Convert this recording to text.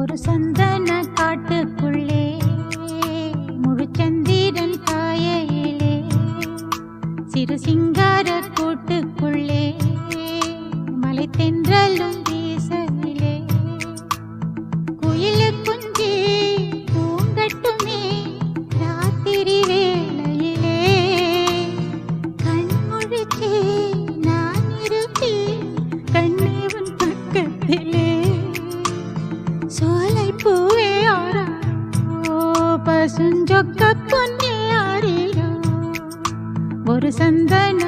ஒரு சந்தன காட்டுக்குள்ளே முழுச்சந்திரன் காயையிலே சிறு சிங்கார கூட்டுக்குள்ளே மலை தென்றலும் வீசையிலே குயிலு குஞ்சி பூங்கட்டுமே ராத்திரி வேளையிலே கண்முழிச்சே நான் இருப்பேன் கண்ணே உன் பக்கத்திலே சோலை பூவே ஆரா பசுஞ்சொக்க பொன்னே ஆரிரோ ஒரு சந்தன